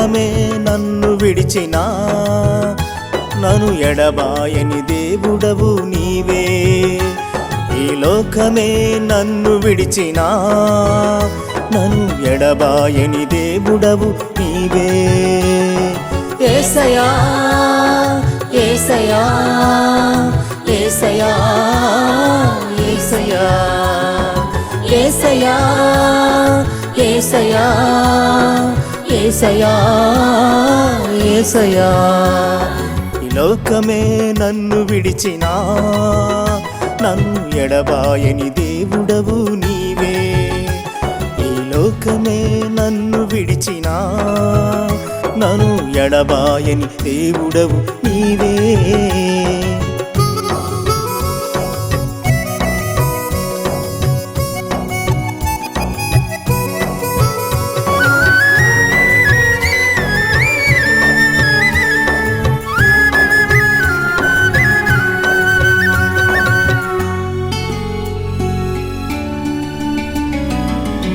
లోకమే నన్ను విడిచినా నన్ను ఎడబాయని దేవుడవు నీవే. ఈ లోకమే నన్ను విడిచినా నన్ను ఎడబాయని దేవుడవు నీవే. యేసయ్యా యేసయ్యా యేసయ్యా యేసయ్యా యేసయ్యా యేసయ్యా యేసయ్యా యేసయ్యా. ఈ లోకమే నన్ను విడిచినా నన్ను ఎడబాయని దేవుడవు నీవే. ఈ లోకమే నన్ను విడిచినా నన్ను ఎడబాయని దేవుడవు నీవే.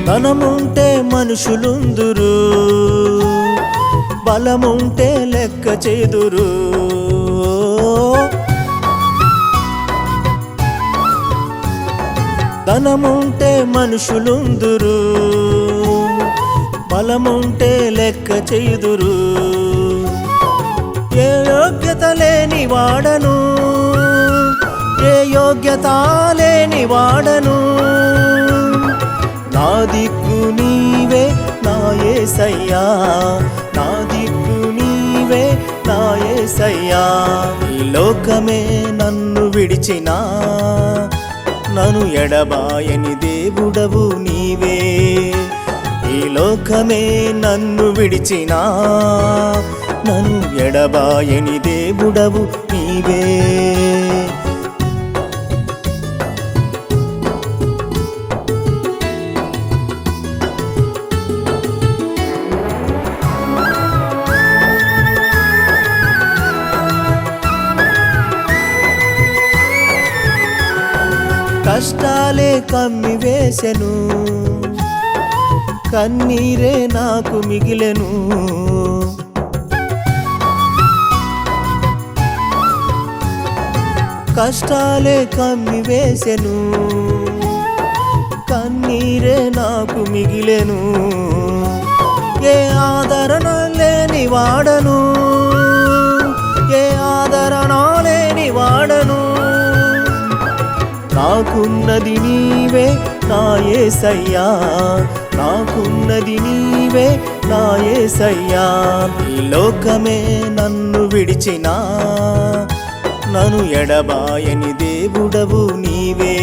ధనముంటే మనుషులుందురు, బలముంటే లెక్క చేదురు. ధనముంటే మనుషులుందురు, బలముంటే లెక్క చేదురు. ఏ యోగ్యత లేని వాడను, ఏ యోగ్యత లేని వాడను. నా దిక్కు నీవే నా యేసయ్యా, నా దిక్కు నీవే నా యేసయ్యా. ఈ లోకమే నన్ను విడిచినా నన్ను ఎడబాయని దేవుడవు నీవే. ఈ లోకమే నన్ను విడిచినా నన్ను ఎడబాయని దేవుడవు నీవే. కష్టాలే కమ్మి వేసెను, కన్నీరే నాకు మిగిలెను. కష్టాలే కమ్మి వేసెను, కన్నీరే నాకు మిగిలెను. ఏ ఆదరణ లేని వాడను, ఏ ఆదరణ లేని వాడను. నాకున్నది నీవే నా యేసయ్యా, నాకున్నది నీవే నా యేసయ్యా. ఈ లోకమే నన్ను విడిచినా నన్ను ఎడబాయని దేవుడవు నీవే.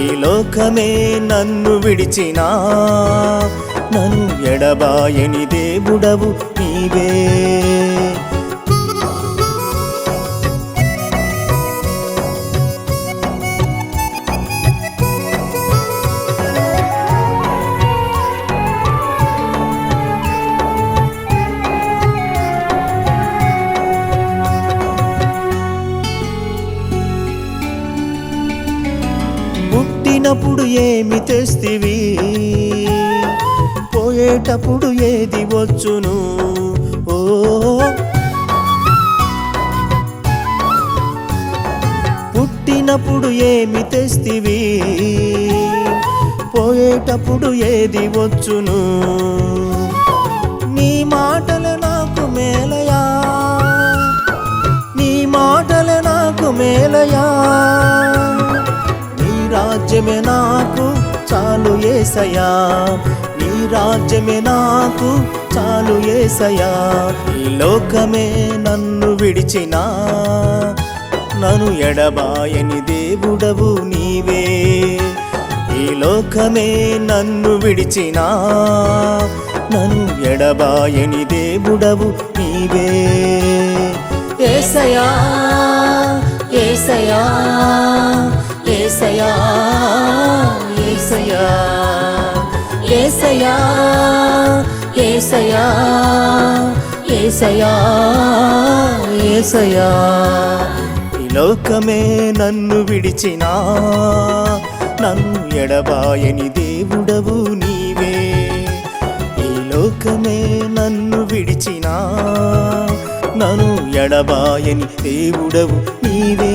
ఈ లోకమే నన్ను విడిచినా నన్ను ఎడబాయని దేవుడవు నీవే. పుట్టినప్పుడు ఏమి తెస్తివి, పోయేటప్పుడు ఏది వచ్చును. ఓ పుట్టినప్పుడు ఏమి తెస్తివి, పోయేటప్పుడు ఏది వచ్చును. నీ మాటలు నాకు మేలయా, నీ మాటలు నాకు మేలయా. రాజ్యమే నాకు చాలు యేసయ్యా, నీ రాజ్యమే నాకు చాలు యేసయ్యా. ఈ లోకమే నన్ను విడిచినా నన్ను ఎడబాయని దేవుడవు నీవే. ఈ లోకమే నన్ను విడిచినా నన్ను ఎడబాయని దేవుడవు నీవే. యేసయ్యా యేసయ్యా యేసయ్యా యేసయ్యా యేసయ్యా యేసయ్యా యేసయ్యా యేసయ్యా. ఈ లోకమే నన్ను విడిచినా నన్ను ఎడబాయని దేవుడవు నీవే. ఈ లోకమే నన్ను విడిచినా నన్ను ఎడబాయని దేవుడవు నీవే